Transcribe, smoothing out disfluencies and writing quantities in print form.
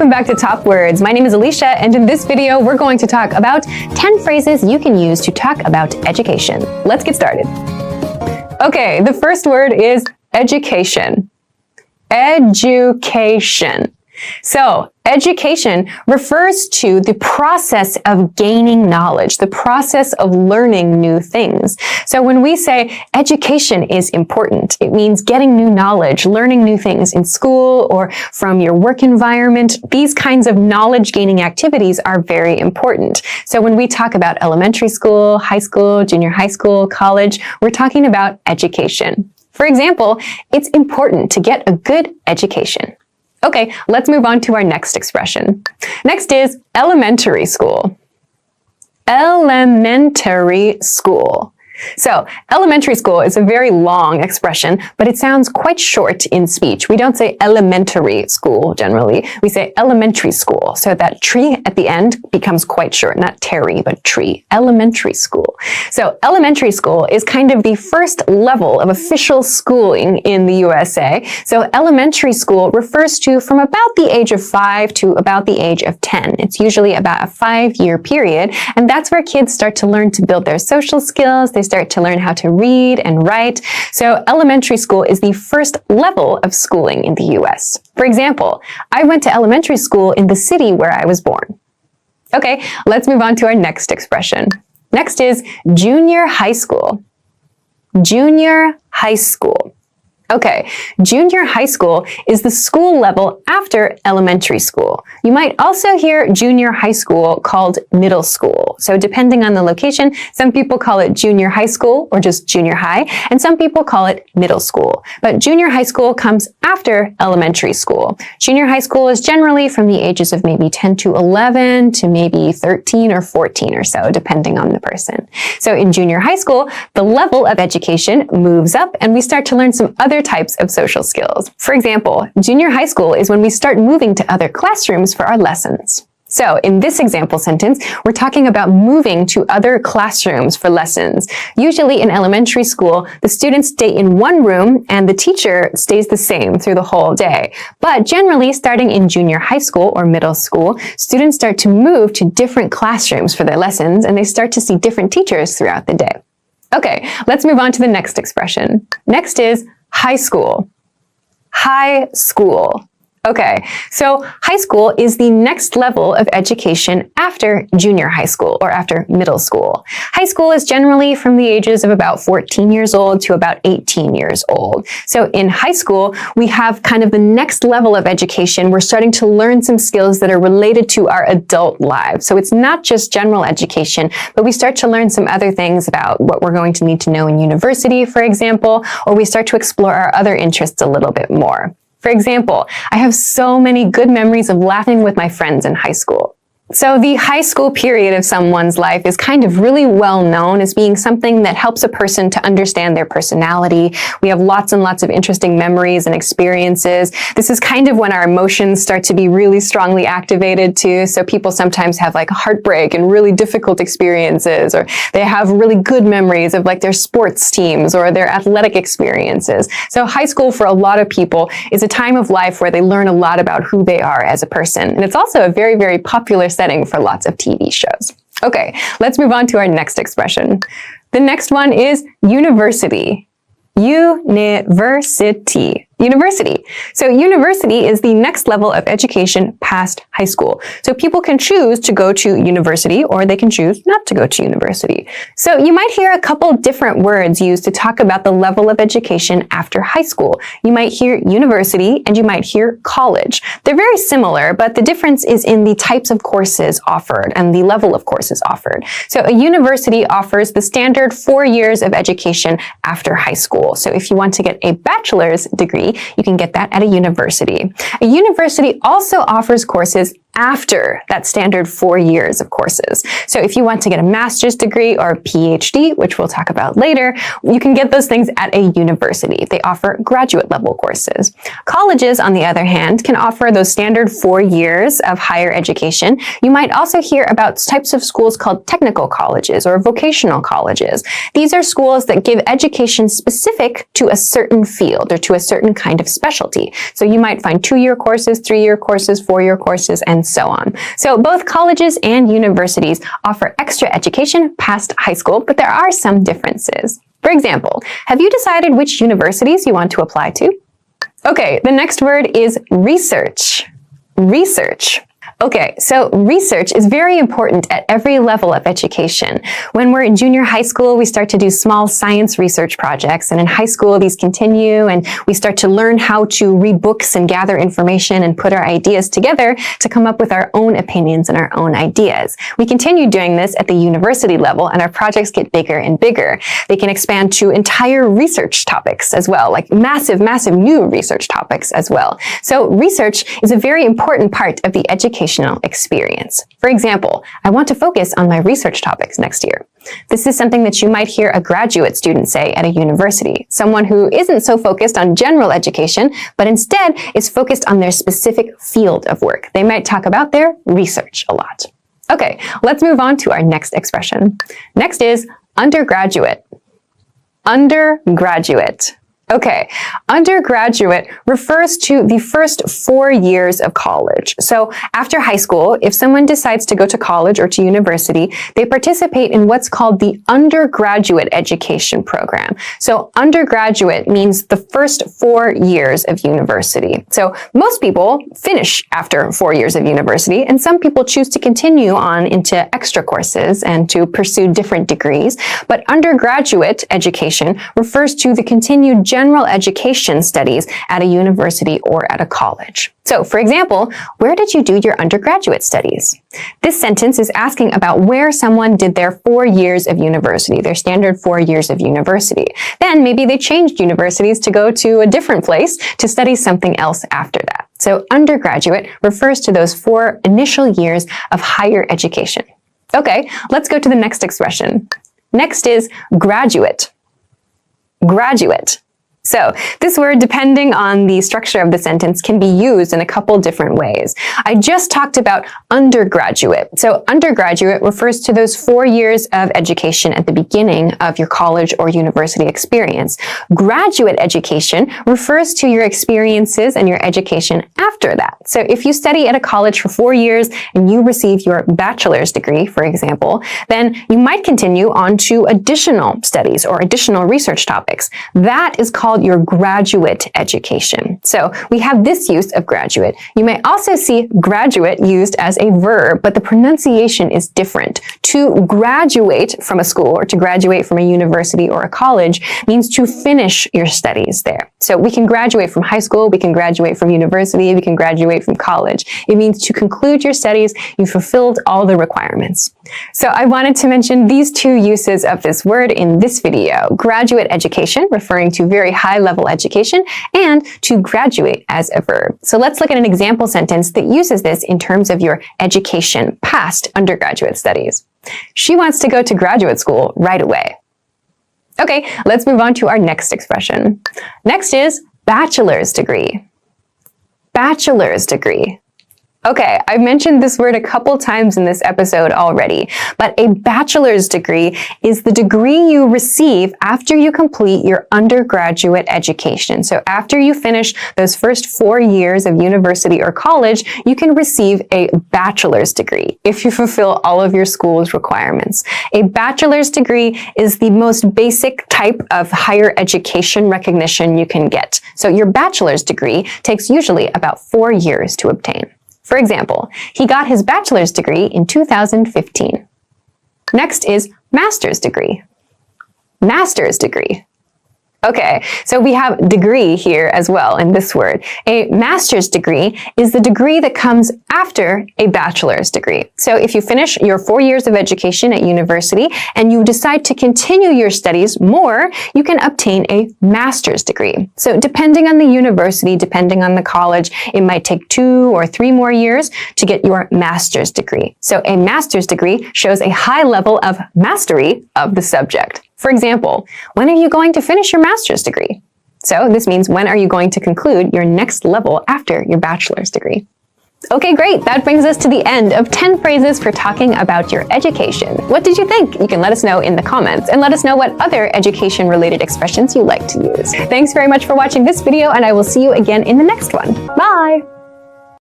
welcome back to Top Words. My name is Alicia, and in this video, we're going to talk about 10 phrases you can use to talk about education. Let's get started. Okay, the first word is education. Education. So, education refers to the process of gaining knowledge, the process of learning new things. So when we say education is important, it means getting new knowledge, learning new things in school or from your work environment. These kinds of knowledge gaining activities are very important. So when we talk about elementary school, high school, junior high school, college, we're talking about education. For example, it's important to get a good education. Okay, let's move on to our next expression. Next is elementary school. Elementary school. So, elementary school is a very long expression, but it sounds quite short in speech. We don't say elementary school generally. We say elementary school. So that tree at the end becomes quite short, not terry, but tree. Elementary school. So, elementary school is kind of the first level of official schooling in the USA. So, elementary school refers to from about the age of 5 to about the age of 10. It's usually about a 5-year period, and that's where kids start to learn to build their social skills. They start to learn how to read and write. So elementary school is the first level of schooling in the US. For example, I went to elementary school in the city where I was born. Okay, let's move on to our next expression. Next is junior high school. Junior high school. Okay, junior high school is the school level after elementary school. You might also hear junior high school called middle school. So depending on the location, some people call it junior high school or just junior high, and some people call it middle school. But junior high school comes after elementary school. Junior high school is generally from the ages of maybe 10 to 11 to maybe 13 or 14 or so, depending on the person. So in junior high school, the level of education moves up and we start to learn some other types of social skills. For example, junior high school is when we start moving to other classrooms for our lessons. So in this example sentence, we're talking about moving to other classrooms for lessons. Usually in elementary school, the students stay in one room and the teacher stays the same through the whole day. But generally, starting in junior high school or middle school, students start to move to different classrooms for their lessons and they start to see different teachers throughout the day. Okay, let's move on to the next expression. Next is high school. High school. Okay, so high school is the next level of education after junior high school or after middle school. High school is generally from the ages of about 14 years old to about 18 years old. So in high school, we have kind of the next level of education. We're starting to learn some skills that are related to our adult lives. So it's not just general education, but we start to learn some other things about what we're going to need to know in university, for example, or we start to explore our other interests a little bit more. For example, I have so many good memories of laughing with my friends in high school. So the high school period of someone's life is kind of really well known as being something that helps a person to understand their personality. We have lots and lots of interesting memories and experiences. This is kind of when our emotions start to be really strongly activated too. So people sometimes have like heartbreak and really difficult experiences, or they have really good memories of like their sports teams or their athletic experiences. So high school for a lot of people is a time of life where they learn a lot about who they are as a person. And it's also a very, very popular setting for lots of TV shows. Okay, let's move on to our next expression. The next one is university. University. University. So university is the next level of education past high school. So people can choose to go to university or they can choose not to go to university. So you might hear a couple different words used to talk about the level of education after high school. You might hear university and you might hear college. They're very similar, but the difference is in the types of courses offered and the level of courses offered. So a university offers the standard 4 years of education after high school. So if you want to get a bachelor's degree, you can get that at a university. A university also offers courses after that standard 4 years of courses. So if you want to get a master's degree or a PhD, which we'll talk about later, you can get those things at a university. They offer graduate level courses. Colleges, on the other hand, can offer those standard 4 years of higher education. You might also hear about types of schools called technical colleges or vocational colleges. These are schools that give education specific to a certain field or to a certain kind of specialty. So you might find 2-year courses, 3-year courses, 4-year courses, and so on. So both colleges and universities offer extra education past high school, but there are some differences. For example, have you decided which universities you want to apply to? Okay, the next word is research. Research. Okay, so research is very important at every level of education. When we're in junior high school, we start to do small science research projects, and in high school, these continue, and we start to learn how to read books and gather information and put our ideas together to come up with our own opinions and our own ideas. We continue doing this at the university level, and our projects get bigger and bigger. They can expand to entire research topics as well, like massive new research topics as well. So research is a very important part of the educational experience. For example, I want to focus on my research topics next year. This is something that you might hear a graduate student say at a university, someone who isn't so focused on general education, but instead is focused on their specific field of work. They might talk about their research a lot. Okay, let's move on to our next expression. Next is undergraduate. Undergraduate. Okay, undergraduate refers to the first 4 years of college. So after high school, if someone decides to go to college or to university, they participate in what's called the undergraduate education program. So undergraduate means the first 4 years of university. So most people finish after 4 years of university, and some people choose to continue on into extra courses and to pursue different degrees. But undergraduate education refers to the continued general education studies at a university or at a college. So, for example, where did you do your undergraduate studies? This sentence is asking about where someone did their 4 years of university, their standard 4 years of university. Then maybe they changed universities to go to a different place to study something else after that. So undergraduate refers to those 4 initial years of higher education. Okay, let's go to the next expression. Next is graduate. Graduate. So this word, depending on the structure of the sentence, can be used in a couple different ways. I just talked about undergraduate. So undergraduate refers to those 4 years of education at the beginning of your college or university experience. Graduate education refers to your experiences and your education after that. So if you study at a college for 4 years and you receive your bachelor's degree, for example, then you might continue on to additional studies or additional research topics. That is called your graduate education. So we have this use of graduate. You may also see graduate used as a verb, but the pronunciation is different. To graduate from a school or to graduate from a university or a college means to finish your studies there. So we can graduate from high school, we can graduate from university, we can graduate from college. It means to conclude your studies, you fulfilled all the requirements. So I wanted to mention these 2 uses of this word in this video. Graduate education, referring to very high-level education, and to graduate as a verb. So let's look at an example sentence that uses this in terms of your education past undergraduate studies. She wants to go to graduate school right away. Okay, let's move on to our next expression. Next is bachelor's degree. Bachelor's degree. Okay, I've mentioned this word a couple times in this episode already, but a bachelor's degree is the degree you receive after you complete your undergraduate education. So after you finish those first 4 years of university or college, you can receive a bachelor's degree if you fulfill all of your school's requirements. A bachelor's degree is the most basic type of higher education recognition you can get. So your bachelor's degree takes usually about 4 years to obtain. For example, he got his bachelor's degree in 2015. Next is master's degree. Master's degree. Okay, so we have degree here as well in this word. A master's degree is the degree that comes after a bachelor's degree. So if you finish your 4 years of education at university and you decide to continue your studies more, you can obtain a master's degree. So depending on the university, depending on the college, it might take 2 or 3 more years to get your master's degree. So a master's degree shows a high level of mastery of the subject. For example, when are you going to finish your master's degree? So this means when are you going to conclude your next level after your bachelor's degree? Okay, great. That brings us to the end of 10 phrases for talking about your education. What did you think? You can let us know in the comments and let us know what other education-related expressions you like to use. Thanks very much for watching this video, and I will see you again in the next one. Bye!